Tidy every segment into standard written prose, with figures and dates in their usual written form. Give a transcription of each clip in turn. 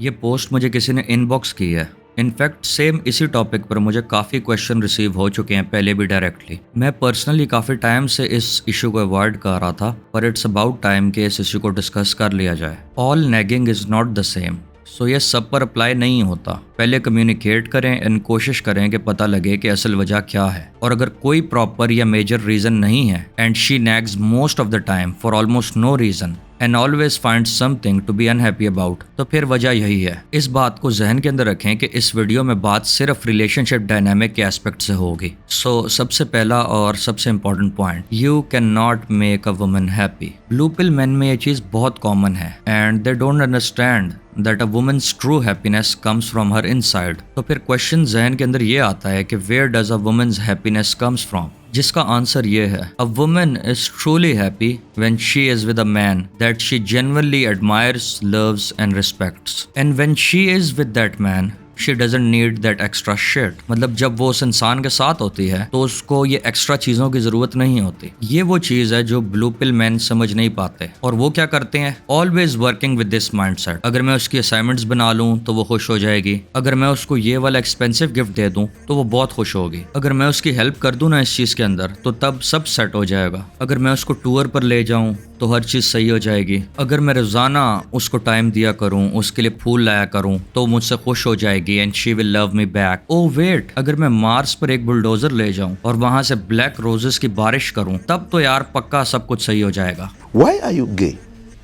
ये पोस्ट मुझे किसी ने इनबॉक्स की है। इनफैक्ट सेम इसी टॉपिक पर मुझे काफ़ी क्वेश्चन रिसीव हो चुके हैं पहले भी डायरेक्टली। मैं पर्सनली काफ़ी टाइम से इस इशू को अवॉइड कर रहा था, पर इट्स अबाउट टाइम कि इस इशू को डिस्कस कर लिया जाए। All nagging is not the same, so ये सब पर अप्लाई नहीं होता। पहले कम्युनिकेट करें एंड कोशिश करें कि पता लगे कि असल वजह क्या है। और अगर कोई प्रॉपर या मेजर रीज़न नहीं है and she nags most of the time for almost no reason and always find something to be unhappy about, तो फिर वजह यही है। इस बात को जहन के अंदर रखें कि इस वीडियो में बात सिर्फ रिलेशनशिप डायनामिक के एस्पेक्ट से होगी। सो सबसे पहला और सबसे important point, you can not make a woman happy. Blue pill man में ये चीज़ बहुत कॉमन है and they don't understand that a women's true happiness comes from her inside. तो फिर क्वेश्चन जहन के अंदर ये आता है कि where does a woman's happiness comes from, जिसका आंसर ये है, a woman is truly happy when she is with a man that she genuinely admires, loves and respects, and when she is with that man she doesn't need that extra shit. मतलब जब वो उस इंसान के साथ होती है तो उसको ये एक्स्ट्रा चीज़ों की ज़रूरत नहीं होती। ये वो चीज़ है जो ब्लू पिल मैन समझ नहीं पाते, और वो क्या करते हैं, always working with this mindset. अगर मैं उसकी असाइनमेंट्स बना लूँ तो वो खुश हो जाएगी, अगर मैं उसको ये वाला एक्सपेंसिव गिफ्ट दे दूँ तो वो बहुत खुश होगी, अगर मैं उसकी हेल्प कर दूँ ना इस चीज़ के अंदर तो तब सब सेट हो जाएगा, अगर मैं उसको टूर पर ले जाऊँ तो हर चीज़ सही हो जाएगी, अगर मैं रोज़ाना उसको टाइम दिया करूँ, उसके लिए फूल लाया करूँ तो मुझसे खुश हो जाएगी and she will love me back. Oh wait, अगर मैं मार्स पर एक बुलडोजर ले जाऊँ और वहां से ब्लैक रोजेस की बारिश करूँ तब तो यार पक्का सब कुछ सही हो जाएगा। Why are you gay?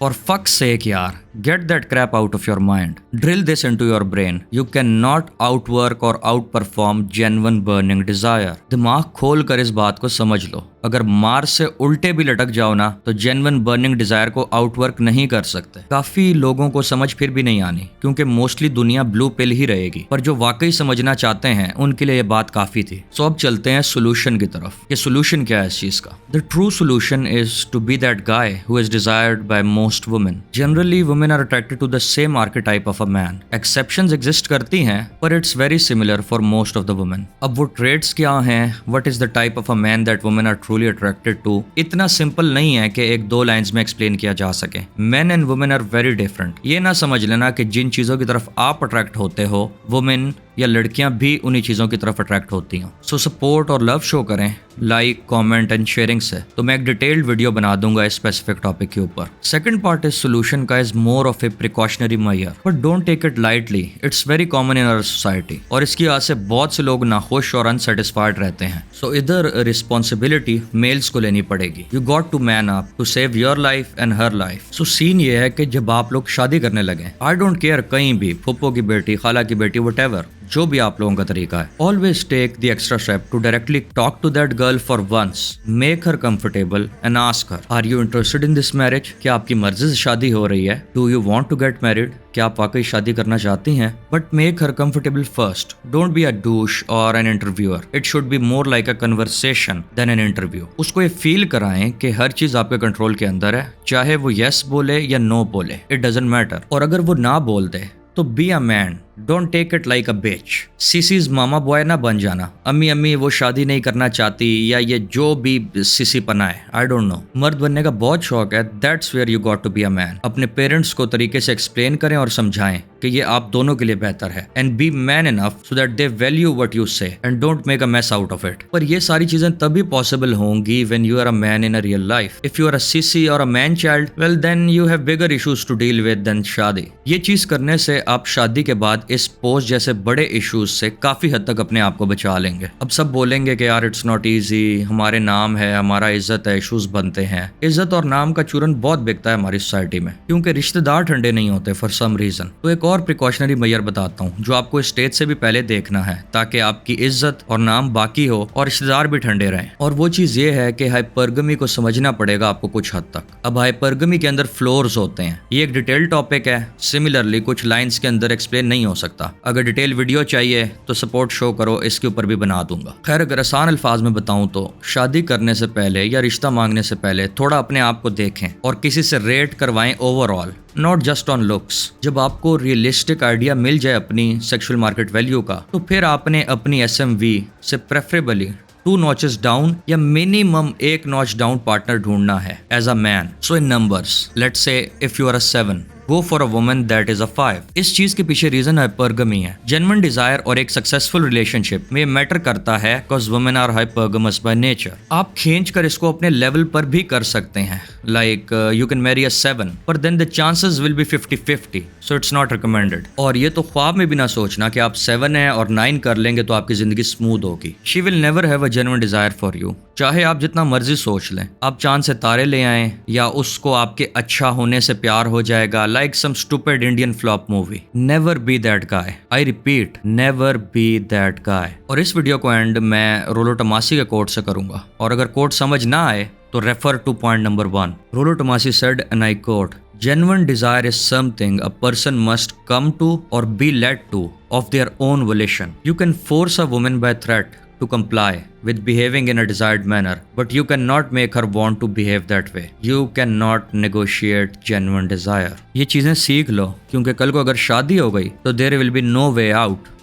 For fuck's sake यार, get that crap out of your mind. Drill this into your brain. You cannot outwork or outperform genuine burning desire. दिमाग खोल कर इस बात को समझ लो। अगर मार्स से उल्टे भी लटक जाओ ना तो जेन्युइन बर्निंग डिजायर को आउटवर्क नहीं कर सकते। काफी लोगों को समझ फिर भी नहीं आनी, क्योंकि मोस्टली दुनिया ब्लू पिल ही रहेगी, पर जो वाकई समझना चाहते हैं उनके लिए ये बात काफी थी। सो अब चलते हैं सोल्यूशन की तरफ। ये सोल्यूशन क्या है इस चीज का? The true solution is to be that guy who is desired by most women. Generally women are attracted to the same archetype of a man. Exceptions exist करती हैं, पर it's very similar for most of the women. अब वो traits क्या हैं, what is the type of a man that women are truly attracted to, इतना simple नहीं है कि एक दो लाइंस में एक्सप्लेन किया जा सके। Men and women are very different. ये ना समझ लेना कि जिन चीजों की तरफ आप अट्रैक्ट होते हो वुमेन या लड़कियां भी उन्हीं चीजों की तरफ अट्रैक्ट होती हैं। सो सपोर्ट और लव शो करें लाइक, कमेंट एंड शेयरिंग से, तो मैं एक डिटेल्ड वीडियो बना दूंगा इस स्पेसिफिक टॉपिक के ऊपर। सेकंड पार्ट इस सोल्यूशन का is more of a precautionary measure, but don't take it lightly. It's very common in our society और इसकी वजह से बहुत से लोग नाखुश और अनसेटिस्फाइड रहते हैं। सो इधर रिस्पॉन्सिबिलिटी मेल्स को लेनी पड़ेगी। You got to man up to save your life and her life. So scene ये है कि जब आप लोग शादी करने लगे, आई डोंट केयर, कहीं भी फुप्पो की बेटी, खाला की बेटी, व्हाटएवर, जो भी आप लोगों का तरीका है, always take the extra step to directly talk to that girl for once, make her comfortable and ask her, are you interested in this marriage? क्या आपकी मर्जी से शादी हो रही है? Do you want to get married? क्या आप वाकई शादी करना चाहती हैं? But make her comfortable first. Don't be a douche or an interviewer. It should be more like a conversation then an interview. उसको ये फील कराएं कि हर चीज आपके कंट्रोल के अंदर है, चाहे वो यस बोले या नो बोले, इट डजंट मैटर। और अगर वो ना बोल दे तो be a man, don't take it like a bitch. सीसीज मामा बॉय ना बन जाना, अम्मी अम्मी वो शादी नहीं करना चाहती या ये जो भी सीसी पना है, आई डोंट नो। मर्द बनने का बहुत शौक है, that's where you got to be a man. अपने पेरेंट्स को तरीके से एक्सप्लेन करें और समझाएं कि ये आप दोनों के लिए बेहतर है, and be man enough so that they value what you say and don't make a mess out of it. पर ये सारी चीजें तभी पॉसिबल होंगी when you are a man in a real life. If you are a sissy or a man child, well then you have bigger issues to deal with than शादी। ये चीज करने से आप शादी के बाद इस पोस्ट जैसे बड़े इश्यूज से काफी हद तक अपने आप को बचा लेंगे। अब सब बोलेंगे कि यार इट्स नॉट इजी, हमारे नाम है, हमारा इज्जत है, इश्यूज बनते हैं। इज्जत और नाम का चूरन बहुत बिकता है हमारी सोसाइटी में, क्योंकि रिश्तेदार ठंडे नहीं होते फॉर सम रीजन। तो एक और प्रिकॉशनरी मेजर बताता हूँ जो आपको स्टेज से भी पहले देखना है, ताकि आपकी इज्जत और नाम बाकी हो और रिश्तेदार भी ठंडे रहें। और वो चीज ये है कि हाइपरगमी को समझना पड़ेगा आपको कुछ हद तक। अब हाइपरगमी के अंदर फ्लोर्स होते हैं, ये एक डिटेल टॉपिक है, सिमिलरली कुछ लाइंस के अंदर एक्सप्लेन नहीं हो सकता। अगर डिटेल वीडियो चाहिए तो सपोर्ट शो करो, इसके ऊपर भी बना दूंगा। खैर अगर आसान अल्फाज में बताऊं तो शादी करने से पहले या रिश्ता मांगने से पहले थोड़ा अपने आप को देखें और किसी से रेट करवाएं overall, not just on looks. जब आपको रियलिस्टिक आइडिया मिल जाए अपनी सेक्सुअल मार्केट वैल्यू का, तो फिर आपने अपनी SMV से प्रेफरेबली 2 नॉचेस डाउन या मिनिमम 1 नॉच डाउन पार्टनर ढूंढना है as a man. So in numbers, let's say if you are a 7, Go for a woman that is a 5. इस चीज के पीछे रीजन हाइपरगमी है। जेन्युइन डिजायर और एक सक्सेसफुल रिलेशनशिप में मैटर करता है because women are hypergamous by nature. आप खींच कर इसको अपने लेवल पर भी कर सकते हैं, like you can marry a 7 पर then the chances will be 50-50, so it's not recommended. और ये तो ख्वाब में भी ना सोचना कि आप 7 है और 9 कर लेंगे तो आपकी जिंदगी स्मूथ होगी। She will never have a genuine desire for you. चाहे आप जितना मर्जी सोच लें, आप चांद से तारे ले आएं या उसको आपके अच्छा होने से प्यार हो जाएगा, like some stupid Indian flop movie. Never be that guy, I repeat, never be that guy. और इस वीडियो को एंड मैं रोलो टमासी के कोट से करूंगा, और अगर कोट समझ ना आए तो refer to point number 1। Rollo Tomassi said, and I quote, genuine desire is something a person must come to or be led to of their own volition. You can force a woman by threat to comply with behaving in a desired manner, but you cannot make her want to behave that way. You cannot negotiate genuine desire. ये चीजें सीख लो, क्योंकि कल को अगर शादी हो गई तो there will be no way out.